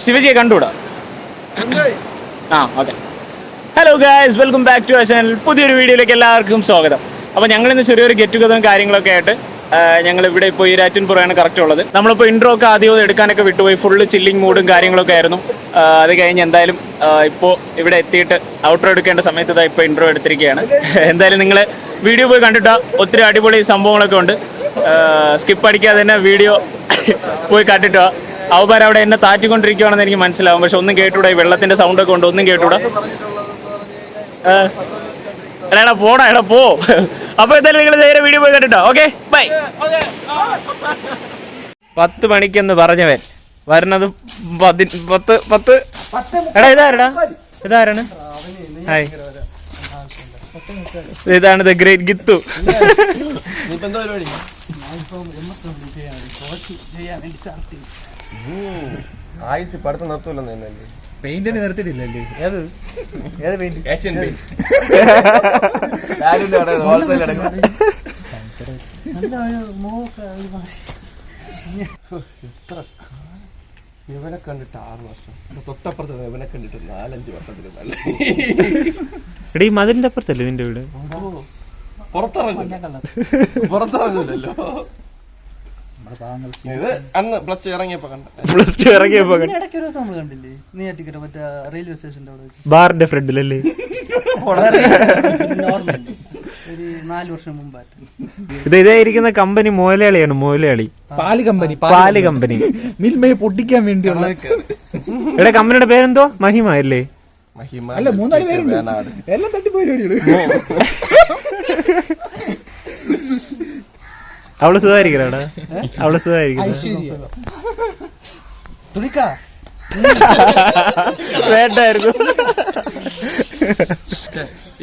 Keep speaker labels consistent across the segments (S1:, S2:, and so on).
S1: ശിവജിയെ കണ്ടുകൂടാ? ആ okay. Hello guys, welcome back to our channel. പുതിയൊരു വീഡിയോയിലേക്ക് എല്ലാവർക്കും സ്വാഗതം. അപ്പോൾ ഞങ്ങളിന്ന് ചെറിയൊരു ഗെറ്റ് ടുഗതറും കാര്യങ്ങളൊക്കെ ആയിട്ട് ഞങ്ങളിവിടെ ഇപ്പോൾ ഈരാറ്റുപുറയാണ് കറക്റ്റ് ഉള്ളത്. നമ്മളിപ്പോൾ ഇൻട്രോ ഒക്കെ ആദ്യം എടുക്കാനൊക്കെ വിട്ടുപോയി. ഫുള്ള് ചില്ലിങ് മൂഡും കാര്യങ്ങളൊക്കെ ആയിരുന്നു. അത് കഴിഞ്ഞ് എന്തായാലും ഇപ്പോൾ ഇവിടെ എത്തിയിട്ട് ഔട്ട്രോ എടുക്കേണ്ട സമയത്ത് ഇതാ ഇപ്പോൾ ഇൻട്രോ എടുത്തിരിക്കുകയാണ്. എന്തായാലും നിങ്ങൾ വീഡിയോ പോയി കണ്ടിട്ടാ ഒത്തിരി അടിപൊളി സംഭവങ്ങളൊക്കെ ഉണ്ട്. സ്കിപ്പ് അടിക്കാതെ തന്നെ വീഡിയോ പോയി കണ്ടിട്ടാ. അവന്മാരവിടെ എന്നെ താറ്റിക്കൊണ്ടിരിക്കുകയാണെന്ന് എനിക്ക് മനസ്സിലാവും. പക്ഷെ ഒന്നും കേട്ടൂടാ, ഈ വെള്ളത്തിൻ്റെ സൗണ്ടൊക്കെ ഉണ്ട്, ഒന്നും കേട്ടൂടാ. എടാ പോടാ, എടാ പോ. അപ്പോൾ എന്തായാലും നിങ്ങൾ നേരെ വീഡിയോ പോയി കണ്ടിട്ടോ. Okay bye. 10 മണിക്കെന്ന് പറഞ്ഞവൻ വരുന്നത് 10. എടാ ഇതാരാണ്? ഹായ്, ഇതാണ് ദ ഗ്രേറ്റ് ഗിത്തു.
S2: പെയിന്റിന് നിർത്തിയിട്ടില്ലല്ലേ? ഏത് പെയിന്റ്? Asian paint. ഇവനെ കണ്ടിട്ട് 6 വർഷം, തൊട്ടപ്പുറത്ത് ഇവനെ കണ്ടിട്ട് 4-5 വർഷത്തിന് മേലെ.
S1: എടീ മതിലിന്റെ അപ്പുറത്തല്ലേ നിന്റെ വീട്?
S2: പുറത്തിറങ്ങൂലല്ലോ. ഇത് അന്ന് പ്ലസ് ടു ഇറങ്ങിയപ്പോ കണ്ടില്ലേ? റെയിൽവേ സ്റ്റേഷന്റെ
S1: ബാറിന്റെ ഫ്രണ്ടിലല്ലേ?
S3: 4 വർഷം മുമ്പായിട്ട്.
S1: ഇതായിരിക്കുന്ന കമ്പനി മോലയാളിയാണ്. മോലയാളി പാല് കമ്പനി
S2: മിൽമയെ പൊട്ടിക്കാൻ വേണ്ടിയുള്ള.
S1: എടാ കമ്പനിയുടെ പേരെന്തോ? മഹിമ അല്ലേ?
S2: അല്ല, 3-4 പേരുണ്ട്. എല്ലാം തട്ടിപ്പോയി.
S1: അവള് സുഖായിരിക്കണ? അവള് സുഖായിരിക്കും. വേണ്ടായിരുന്നു.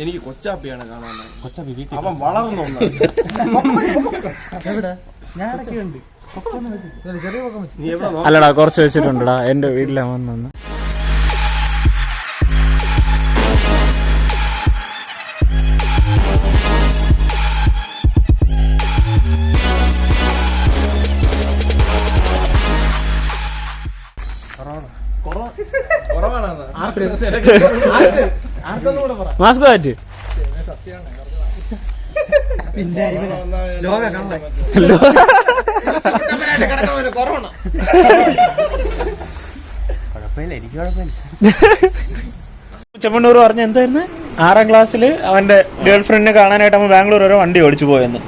S2: എനിക്ക് കൊച്ചാപ്പിയാണ് കാണാൻ. അവൻ വളർന്നു.
S1: അല്ലടാ, കുറച്ച് വെച്ചിട്ടുണ്ടടാ എന്റെ വീട്ടിലെ വന്നു. മാസ്ക് മാറ്റ്. ചെമ്മണ്ണൂർ പറഞ്ഞ എന്തായിരുന്നു? 6ാം ക്ലാസ്സിൽ അവന്റെ ഗേൾ ഫ്രണ്ടിനെ കാണാനായിട്ട് അവൻ ബാംഗ്ലൂർ വരെ വണ്ടി ഓടിച്ചു പോയെന്ന്.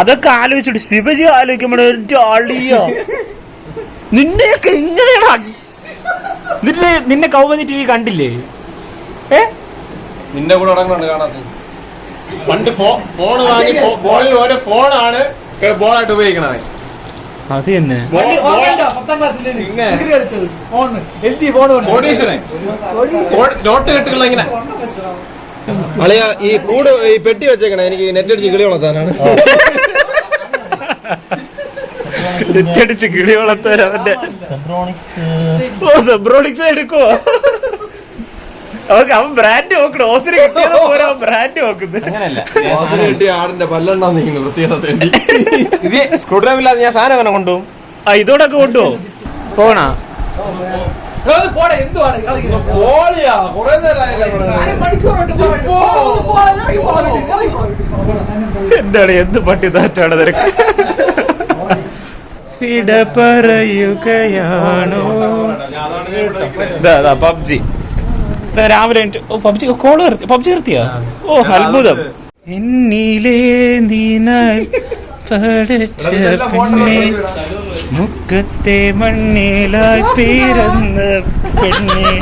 S1: അതൊക്കെ ആലോചിച്ചിട്ട് ശിവജി ആലോചിക്കുമ്പോൾ നിന്നെയൊക്കെ ഇങ്ങനെയാണ്. നിന്നെ കൗമുദി TV കണ്ടില്ലേ?
S2: നിന്റെ കൂടെ കാണാത്ത
S4: പണ്ട് ഫോൺ വാങ്ങി ബോളിൽ ഓരോ ഫോണാണ് ബോളായിട്ട് ഉപയോഗിക്കണത്.
S1: അത് തന്നെ
S4: നോട്ട് കെട്ടുകൾ ഇങ്ങനെ.
S2: അളിയ ഈ കൂട് ഈ പെട്ടി വെച്ചേക്കണേ, എനിക്ക് നെറ്റ് അടിച്ച് കിളി വളർത്താനാണ്.
S1: നെറ്റടിച്ച് കിളി വളർത്താൻ അവന്റെ സെബ്രോണിക്സ് എടുക്കുവോ? അവൻ ബ്രാൻഡ് നോക്കണം. ഓസിന് കിട്ടിയത് പോലെ അവൻ ബ്രാൻഡ് നോക്കുന്നത്.
S2: കിട്ടിയ ആടിന്റെ പല്ലെണ്ണാൻ നിൽക്കുന്നു വൃത്തിയിടത്തേണ്ടി.
S4: ഇത് സ്ക്രൂ ഡ്രൈവർ ഇല്ലാതെ ഞാൻ സാധനം അങ്ങനെ കൊണ്ടുപോകും.
S1: ഇതോടൊക്കെ കൊണ്ടുപോകും. പോണാ എന്താണ്? എന്ത് പട്ടിതാറ്റാണ് നിനക്ക്? പറയുകയാണോ പബ്ജി? രാവിലെ പബ്ജി കോള് പബ്ജി നിർത്തിയാ? ഓ അത്ഭുതം. എന്നിലേ നീനായി പഠിച്ച പെണ്ണെ, മുക്കത്തെ മണ്ണിലായി പിറന്ന പെണ്ണെ.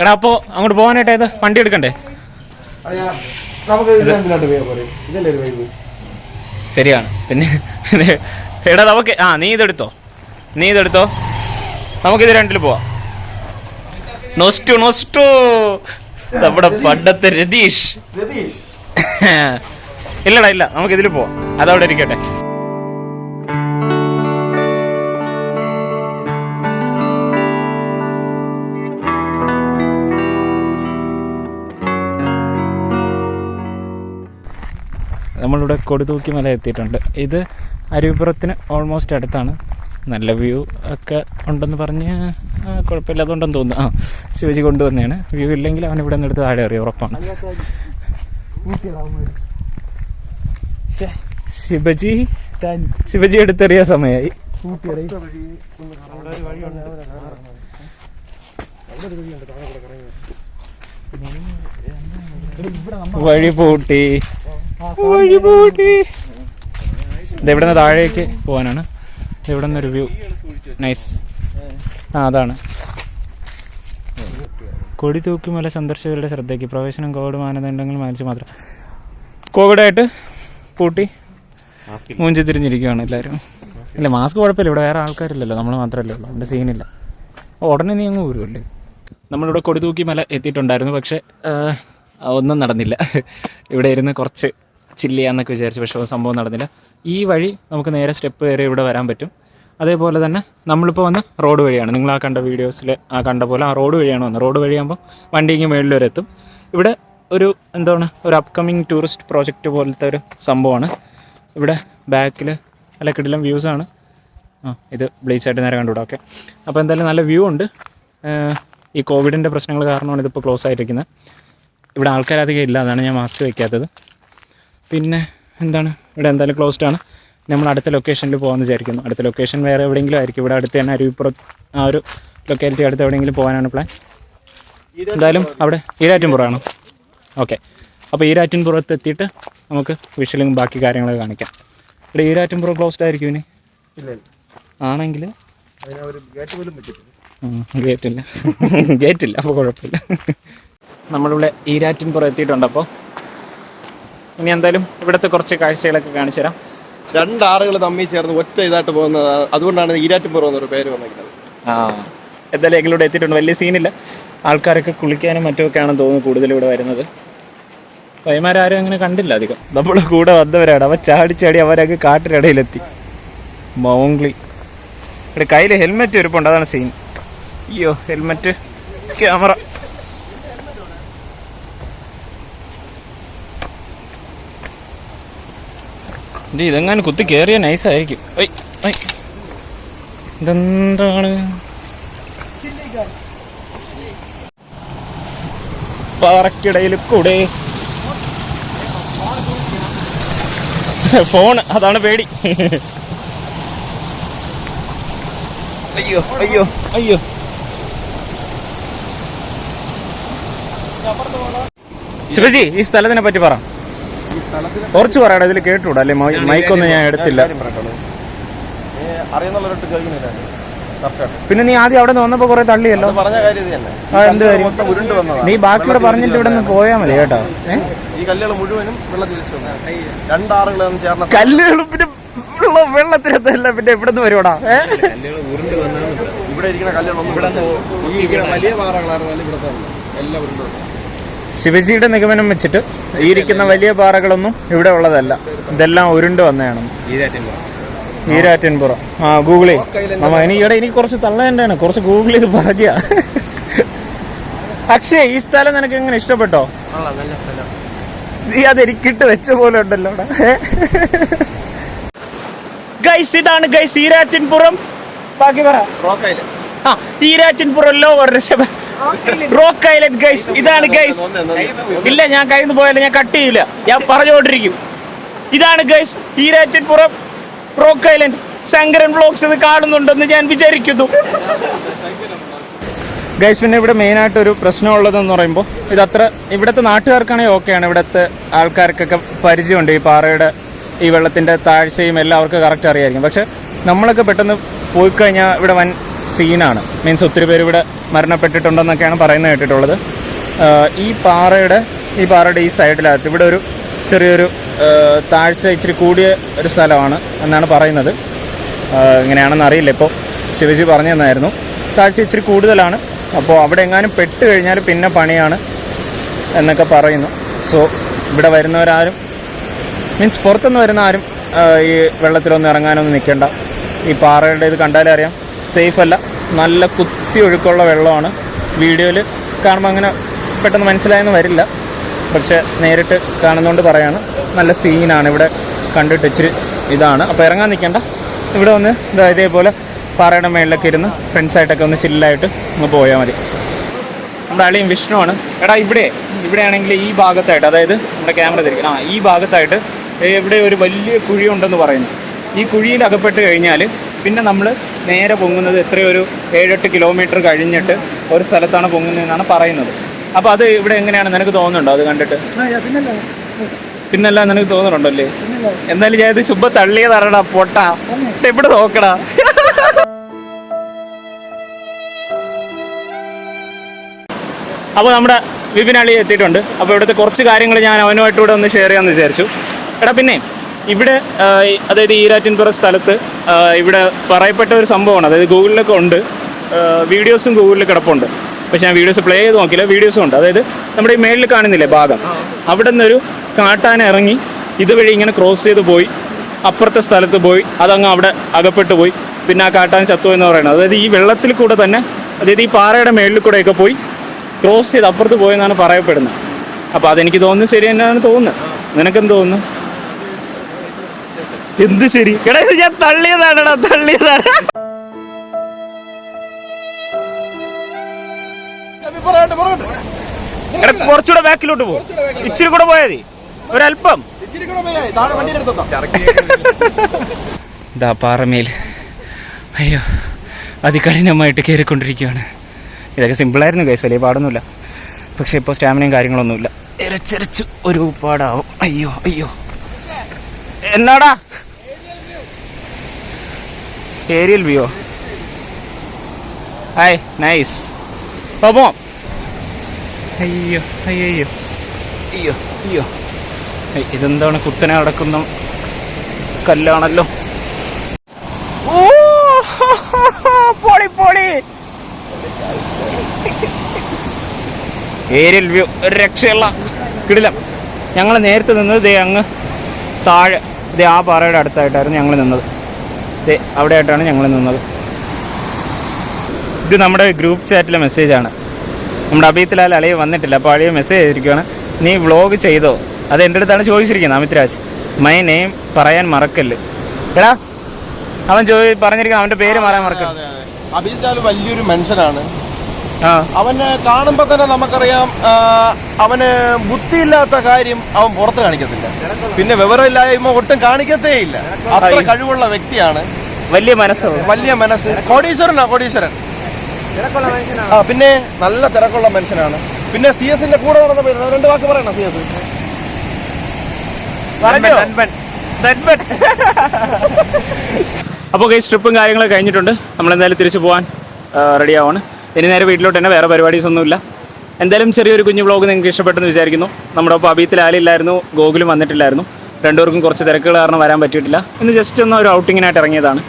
S1: എടാ അപ്പൊ അങ്ങോട്ട് പോകാനായിട്ട് ഏതാ വണ്ടി എടുക്കണ്ടേ? ശരിയാണ്. പിന്നെ എടാ നമുക്ക് നീ ഇതെടുത്തോ നമുക്കിത് രണ്ടിൽ പോവാം. നോസ്റ്റു നമ്മുടെ പണ്ടത്തെ രതീഷ്. ഇല്ലടാ ഇല്ല, നമുക്കിതിൽ പോവാം. അതവിടെ ഇരിക്കട്ടെ. നമ്മളിവിടെ കൊടുതൂക്കി മല എത്തിയിട്ടുണ്ട്. ഇത് അരുവിപ്പുറത്തിന് ഓൾമോസ്റ്റ് അടുത്താണ്. നല്ല വ്യൂ ഒക്കെ ഉണ്ടെന്ന് പറഞ്ഞ് കുഴപ്പമില്ലാത്തതുണ്ടെന്ന് തോന്നുന്നു. ശിവജി കൊണ്ടുവന്നതാണ്. വ്യൂ ഇല്ലെങ്കിൽ അവൻ ഇവിടെ നിന്ന് എടുത്ത് താഴെ അറിയാം, ഉറപ്പാണ്. ശിവജി എടുത്തെറിയ സമയമായി. വഴി പൂട്ടി. ഇതെവിടെ നിന്ന് താഴേക്ക് പോകാനാണ്. ഇവിടെ നിന്നൊരു വ്യൂ നൈസ്. അതാണ് കൊടിതൂക്കിമല സന്ദർശകരുടെ ശ്രദ്ധയ്ക്ക് പ്രവേശനം കോവിഡ് മാനദണ്ഡങ്ങൾ മാനിച്ച് മാത്രം. കോവിഡായിട്ട് പൂട്ടി മൂഞ്ചി തിരിഞ്ഞിരിക്കുകയാണ് എല്ലാവരും. ഇല്ല, മാസ്ക് കുഴപ്പമില്ല, ഇവിടെ വേറെ ആൾക്കാരില്ലല്ലോ, നമ്മൾ മാത്രമല്ലേ ഉള്ളൂ, അതിൻ്റെ സീനില്ല. ഉടനെ നീ അങ്ങ് വരുമല്ലേ. നമ്മളിവിടെ കൊടിതൂക്കിമല എത്തിയിട്ടുണ്ടായിരുന്നു, പക്ഷേ ഒന്നും നടന്നില്ല. ഇവിടെ ഇരുന്ന് കുറച്ച് ചില്ല് ചെയ്യാന്നൊക്കെ വിചാരിച്ചു, പക്ഷേ സംഭവം നടന്നില്ല. ഈ വഴി നമുക്ക് നേരെ സ്റ്റെപ്പ് കയറി ഇവിടെ വരാൻ പറ്റും. അതേപോലെ തന്നെ നമ്മളിപ്പോൾ വന്ന് റോഡ് വഴിയാണ്, നിങ്ങൾ ആ കണ്ട വീഡിയോസിൽ ആ കണ്ട പോലെ ആ റോഡ് വഴിയാണ് വന്നത്. റോഡ് വഴിയാകുമ്പോൾ വണ്ടിക്ക് മേളിൽ വരെ എത്തും. ഇവിടെ ഒരു ഒരു അപ്കമിങ് ടൂറിസ്റ്റ് പ്രോജക്റ്റ് പോലത്തെ ഒരു സംഭവമാണ്. ഇവിടെ ബാക്കിൽ നല്ല കിടിലം വ്യൂസാണ്. ഇത് ബ്ലീച്ചായിട്ട് നേരെ കണ്ടുവിടാം. ഓക്കെ, അപ്പോൾ എന്തായാലും നല്ല വ്യൂ ഉണ്ട്. ഈ കോവിഡിൻ്റെ പ്രശ്നങ്ങൾ കാരണമാണ് ഇതിപ്പോൾ ക്ലോസ് ആയിട്ടിരിക്കുന്നത്. ഇവിടെ ആൾക്കാരധികം ഇല്ല, അതാണ് ഞാൻ മാസ്ക് വയ്ക്കാത്തത്. പിന്നെ ഇവിടെ എന്തായാലും ക്ലോസ്ഡ് ആണ്. നമ്മൾ അടുത്ത ലൊക്കേഷനിൽ പോകാമെന്ന് വിചാരിക്കുന്നു. അടുത്ത ലൊക്കേഷൻ വേറെ എവിടെയെങ്കിലും ആയിരിക്കും. ഇവിടെ അടുത്ത് തന്നെ അരുവിപ്പുറത്ത് ആ ഒരു ലൊക്കാലിറ്റി അടുത്ത് എവിടെയെങ്കിലും പോകാനാണ് പ്ലാൻ. എന്തായാലും അവിടെ ഈരാറ്റുംപുറമാണ്. ഓക്കെ, അപ്പോൾ ഈരാറ്റുംപുറത്ത് എത്തിയിട്ട് നമുക്ക് വിഷ്വലും ബാക്കി കാര്യങ്ങളൊക്കെ കാണിക്കാം. ഇവിടെ ഈരാറ്റുംപുറം ക്ലോസ്ഡ് ആയിരിക്കും ഇനി. ആണെങ്കിൽ ഗേറ്റില്ല, അപ്പോൾ കുഴപ്പമില്ല. നമ്മളിവിടെ ഈരാറ്റുംപുറം എത്തിയിട്ടുണ്ട്. അപ്പോൾ ഇനി എന്തായാലും ഇവിടുത്തെ കുറച്ച് കാഴ്ചകളൊക്കെ കാണിച്ചു തരാം.
S2: രണ്ടാറുകൾ തമ്മിൽ ചേർന്ന് ഒറ്റ ഇതായിട്ട് പോകുന്നത്, അതുകൊണ്ടാണ് ഈരാറ്റുംപുറം എന്നൊരു പേര് വന്നിരിക്കുന്നത്.
S1: എന്തായാലും എങ്കിലും ഇവിടെ എത്തിയിട്ടുണ്ട്. വലിയ സീനില്ല. ആൾക്കാരൊക്കെ കുളിക്കാനും മറ്റുമൊക്കെയാണെന്ന് തോന്നുന്നു കൂടുതൽ ഇവിടെ വരുന്നത്. പയ്യന്മാരും അങ്ങനെ കണ്ടില്ല അധികം. നമ്മൾ കൂടെ വന്നവരാണ്. അവ ചാടി അവരൊക്കെ കാട്ടിനിടയിലെത്തി. മൗംഗ്ലി ഇവിടെ കയ്യിൽ ഹെൽമെറ്റ് ഇരിപ്പുണ്ട്, അതാണ് സീൻ. അയ്യോ, ഹെൽമെറ്റ്, ക്യാമറ. ഇതെങ്ങാനും കുത്തി കയറിയ നൈസായിരിക്കും. ഇതെന്താണ് പാറക്കിടയിൽ കൂടെ ഫോൺ, അതാണ് പേടി. അയ്യോ അയ്യോ അയ്യോ. ശിവജി, ഈ സ്ഥലത്തിനെ പറ്റി പറ. കുറച്ച് പറയടാ, ഇതിൽ കേട്ടുകൂടാ അല്ലേ? മൈക്കൊന്നും ഞാൻ എടുത്തില്ല. പിന്നെ നീ ആദ്യം അവിടെ നിന്ന് വന്നപ്പോ കുറെ തള്ളിയല്ലോ. എന്ത് കാര്യം? നീ ബാക്കിയോടെ പറഞ്ഞിട്ട് ഇവിടെ നിന്ന് പോയാൽ മതി കേട്ടോ.
S2: ഈ കല്ലുകൾ മുഴുവനും രണ്ടാറുകളും ചേർന്ന
S1: കല്ലുകൾ പിന്നെ വെള്ളത്തിനല്ല, പിന്നെ എവിടെ നിന്ന് വരുവാടാ?
S2: ഇവിടെ ഇരിക്കുന്ന കല്ലുകളൊന്നും വലിയ പാറകളായിരുന്നു ഇവിടുത്തെ എല്ലാം ഉരുണ്ട്.
S1: ശിവജിയുടെ നിഗമനം വെച്ചിട്ട് ഈ ഇരിക്കുന്ന വലിയ പാറകളൊന്നും ഇവിടെ ഉള്ളതല്ല, ഇതെല്ലാം ഉരുണ്ട് വന്നതാണ്. ഈരാറ്റുംപുറം. ഗൂഗിൾ എനിക്ക് കുറച്ച് തള്ളേണ്ടാണ്, കുറച്ച് ഗൂഗിൾ ചെയ്ത് പറഞ്ഞ. അക്ഷയ്, ഈ സ്ഥലം നിനക്ക് എങ്ങനെ ഇഷ്ടപ്പെട്ടോ? നീ അതെനിക്കിട്ട് വെച്ച പോലെ ഉണ്ടല്ലോ ഗൈസ്. ഇതാണ് ഗൈസ് ഈരാറ്റുംപുറം. ബാക്കി പറ. ഈരാറ്റുംപുറം റോക്ക് ഐലൻഡ് ഗൈസ്. ഇതാണ് ഗൈസ്. ഇല്ല, ഞാൻ കയ്യിൽ നിന്ന് പോയാലും ഞാൻ കട്ട് ചെയ്യില്ല, ഞാൻ പറഞ്ഞുകൊണ്ടിരിക്കും. ഇതാണ് guys Erattupuram rock island. Sankaran vlogs ഇത് കാണുന്നുണ്ടെന്ന് ഞാൻ വിചാരിക്കുന്നു ഗൈസ്. പിന്നെ ഇവിടെ മെയിനായിട്ട് ഒരു പ്രശ്നമുള്ളതെന്ന് പറയുമ്പോൾ ഇതത്ര ഇവിടുത്തെ നാട്ടുകാർക്കാണെങ്കിൽ ഓക്കെയാണ്. ഇവിടുത്തെ ആൾക്കാർക്കൊക്കെ പരിചയമുണ്ട് ഈ പാറയുടെ ഈ വെള്ളത്തിൻ്റെ താഴ്ചയും എല്ലാം അവർക്ക് കറക്റ്റ് അറിയായിരിക്കും. പക്ഷെ നമ്മളൊക്കെ പെട്ടെന്ന് പോയി കഴിഞ്ഞാൽ ഇവിടെ വൻ സീനാണ്. മീൻസ് ഒത്തിരി പേര് ഇവിടെ മരണപ്പെട്ടിട്ടുണ്ടെന്നൊക്കെയാണ് പറയുന്നത് കേട്ടിട്ടുള്ളത്. ഈ പാറയുടെ ഈ സൈഡിനകത്ത് ഇവിടെ ഒരു ചെറിയൊരു താഴ്ച ഇച്ചിരി കൂടിയ ഒരു സ്ഥലമാണ് എന്നാണ് പറയുന്നത്. എങ്ങനെയാണെന്ന് അറിയില്ല. ഇപ്പോൾ ശിവജി പറഞ്ഞു തന്നായിരുന്നു താഴ്ച ഇച്ചിരി കൂടുതലാണ്. അപ്പോൾ അവിടെ എങ്ങാനും പെട്ട് കഴിഞ്ഞാൽ പിന്നെ പണിയാണ് എന്നൊക്കെ പറയുന്നു. സോ ഇവിടെ വരുന്നവരാരും, മീൻസ് പുറത്തുനിന്ന് വരുന്ന ആരും ഈ വെള്ളത്തിലൊന്നും ഇറങ്ങാനൊന്നും നിൽക്കേണ്ട. ഈ പാറയുടെ ഇത് കണ്ടാലേ അറിയാം, സേഫ് അല്ല. നല്ല കുത്തി ഒഴുക്കുള്ള വെള്ളമാണ്. വീഡിയോയിൽ കാണുമ്പോൾ അങ്ങനെ പെട്ടെന്ന് മനസ്സിലായെന്ന് വരില്ല, പക്ഷെ നേരിട്ട് കാണുന്നതുകൊണ്ട് പറയാണ്. നല്ല സീനാണ് ഇവിടെ കണ്ടിട്ട്, ഇച്ചിരി ഇതാണ്. അപ്പോൾ ഇറങ്ങാൻ നിൽക്കേണ്ട. ഇവിടെ വന്ന് ഇതേപോലെ പാറയുടെ മേളിലൊക്കെ ഇരുന്ന് ഫ്രണ്ട്സായിട്ടൊക്കെ ഒന്ന് ചില്ലായിട്ട് ഒന്ന് പോയാൽ മതി. നമ്മുടെ അളിയും വിഷ്ണുവാണ്. എടാ ഇവിടെയാണെങ്കിൽ ഈ ഭാഗത്തായിട്ട്, അതായത് നമ്മുടെ ക്യാമറ തിരിക്കണം, ഈ ഭാഗത്തായിട്ട് ഇവിടെ ഒരു വലിയ കുഴി ഉണ്ടെന്ന് പറയുന്നു. ഈ കുഴിയിൽ അകപ്പെട്ട് കഴിഞ്ഞാൽ പിന്നെ നമ്മൾ നേരെ പൊങ്ങുന്നത് എത്രയോ ഒരു 7-8 കിലോമീറ്റർ കഴിഞ്ഞിട്ട് ഒരു സ്ഥലത്താണ് പൊങ്ങുന്നതെന്നാണ് പറയുന്നത്. അപ്പോൾ അത് ഇവിടെ എങ്ങനെയാണ് നിനക്ക് തോന്നുന്നുണ്ടോ അത് കണ്ടിട്ട്? പിന്നല്ല നിനക്ക് തോന്നുന്നുണ്ടല്ലേ? എന്നാലും ഞാൻ ഇത് ചുമ്പ തള്ളിയതറടാ പൊട്ടാ, എവിടെ നോക്കടാ. അപ്പോൾ നമ്മുടെ വിപിൻ അളി എത്തിയിട്ടുണ്ട്. അപ്പോൾ ഇവിടുത്തെ കുറച്ച് കാര്യങ്ങൾ ഞാൻ അവനുമായിട്ടൂടെ ഒന്ന് ഷെയർ ചെയ്യാമെന്ന് വിചാരിച്ചു. എടാ പിന്നെ ഇവിടെ അതായത് ഈരാറ്റിൻപുറ സ്ഥലത്ത് ഇവിടെ പറയപ്പെട്ട ഒരു സംഭവമാണ്, അതായത് ഗൂഗിളിലൊക്കെ ഉണ്ട്, വീഡിയോസും ഗൂഗിളിൽ കിടപ്പുണ്ട്. പക്ഷേ ഞാൻ വീഡിയോസ് പ്ലേ ചെയ്ത് നോക്കില്ല, വീഡിയോസും ഉണ്ട്. അതായത് നമ്മുടെ ഈ മേളിൽ കാണുന്നില്ലേ ഭാഗം, അവിടെ നിന്നൊരു കാട്ടാന ഇറങ്ങി ഇതുവഴി ഇങ്ങനെ ക്രോസ് ചെയ്ത് പോയി അപ്പുറത്തെ സ്ഥലത്ത് പോയി അതങ്ങ് അവിടെ അകപ്പെട്ടു പോയി. പിന്നെ ആ കാട്ടാന ചത്തു എന്ന് പറയുന്നത്, അതായത് ഈ വെള്ളത്തിൽ കൂടെ തന്നെ, അതായത് ഈ പാറയുടെ മേളിൽ കൂടെയൊക്കെ പോയി ക്രോസ് ചെയ്ത് അപ്പുറത്ത് പോയെന്നാണ് പറയപ്പെടുന്നത്. അപ്പോൾ അതെനിക്ക് തോന്നുന്നു ശരി തന്നെയാണ് തോന്നുന്നത്. നിനക്കെന്ത് തോന്നുന്നു? എന്ത് ശരി? എടാ ഇത് ഞാൻ തള്ളിയതാണെടാ, തള്ളിയതാണ്. എടാ കുറച്ചുകൂടെ ബാക്കിലോട്ട് പോകും, ഇച്ചിരി കൂടെ പോയാൽ മതി, ഒരല്പം. ഇതാ പാറമേൽ അയ്യോ അതികഠിനമായിട്ട് കയറിക്കൊണ്ടിരിക്കുകയാണ്. ഇതൊക്കെ സിമ്പിളായിരുന്നു ഗൈസ്, വലിയ പാടൊന്നുമില്ല. പക്ഷെ ഇപ്പോൾ സ്റ്റാമിനയും കാര്യങ്ങളൊന്നുമില്ല, ഇരച്ചരച്ച് ഒരു പാടാവും. അയ്യോ അയ്യോ എന്നാടാ ഏരിയൽ വ്യൂ. Hi nice. പോവാം. അയ്യോ അയ്യോ അയ്യോ അയ്യോ അയ്യോ ഇതെന്താണ് കുത്തനെ നടക്കുന്ന കല്ലാണല്ലോ. ഓ പൊളി പൊളി ഏരിയൽ വ്യൂ, ഒരു രക്ഷയുള്ള കിടിലം. ഞങ്ങൾ നേരത്തെ നിന്നത് ദേ അങ്ങ് താഴെ, ദേ ആ പാറയുടെ അടുത്തായിട്ടായിരുന്നു ഞങ്ങൾ നിന്നത്. ദേ അവിടെ ആയിട്ടാണ് ഞങ്ങൾ നിന്നത്. ഇത് നമ്മുടെ ഗ്രൂപ്പ് ചാറ്റിലെ മെസ്സേജാണ്. നമ്മുടെ അഭിയത്തിലാൽ അളിയ വന്നിട്ടില്ല, അപ്പോൾ അളിയ മെസ്സേജ് ചെയ്തിരിക്കുകയാണ്, നീ വ്ളോഗ് ചെയ്തോ? അത് എൻ്റെ അടുത്താണ് ചോദിച്ചിരിക്കുന്നത്. അമിത് രാജ് മൈ നെയിം പറയാൻ മറക്കല്ല്. എടാ അവൻ പറഞ്ഞിരിക്കുന്നത് അവൻ്റെ പേര് പറയാൻ മറക്കല്ല്.
S2: അഭിജിത്ത് വലിയൊരു മനുഷ്യനാണ്. അവനെ കാണുമ്പോ തന്നെ നമുക്കറിയാം അവന് ബുദ്ധിയില്ലാത്ത കാര്യം അവൻ പുറത്ത് കാണിക്കത്തില്ല, പിന്നെ വിവരമില്ലായ്മ ഒട്ടും കാണിക്കത്തേ ഇല്ല. അത്ര കഴിവുള്ള വ്യക്തിയാണ്, വലിയ മനസ്സ്. കോടീശ്വരൻ. പിന്നെ നല്ല തിരക്കുള്ള മനുഷ്യനാണ്. പിന്നെ CS-ന്റെ കൂടെ നടന്ന പേര് 2 വാക്ക് പറയണം. CS
S1: അപ്പോൾ ഈ ട്രിപ്പും കാര്യങ്ങളൊക്കെ കഴിഞ്ഞിട്ടുണ്ട്. നമ്മളെന്തായാലും തിരിച്ചു പോകാൻ റെഡി ആവാണ്. ഇനി നേരെ വീട്ടിലോട്ട് തന്നെ, വേറെ പരിപാടീസൊന്നുമില്ല. എന്തായാലും ചെറിയൊരു കുഞ്ഞു വ്ളോഗ് നിങ്ങൾക്ക് ഇഷ്ടപ്പെട്ടെന്ന് വിചാരിക്കുന്നു. നമ്മുടെ ഒപ്പം അഭിയത്തിൽ ആലില്ലായിരുന്നു, ഗോകുലും വന്നിട്ടില്ലായിരുന്നു. രണ്ടുപേർക്കും കുറച്ച് തിരക്കുകൾ കാരണം വരാൻ പറ്റിയിട്ടില്ല. ഇന്ന് ജസ്റ്റ് ഒന്ന് ഒരു ഔട്ടിങ്ങിനായിട്ട് ഇറങ്ങിയതാണ്.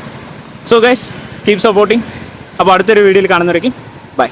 S1: So guys keep supporting. അപ്പോൾ അടുത്തൊരു വീഡിയോയിൽ കാണുന്നവരേക്കും ബൈ.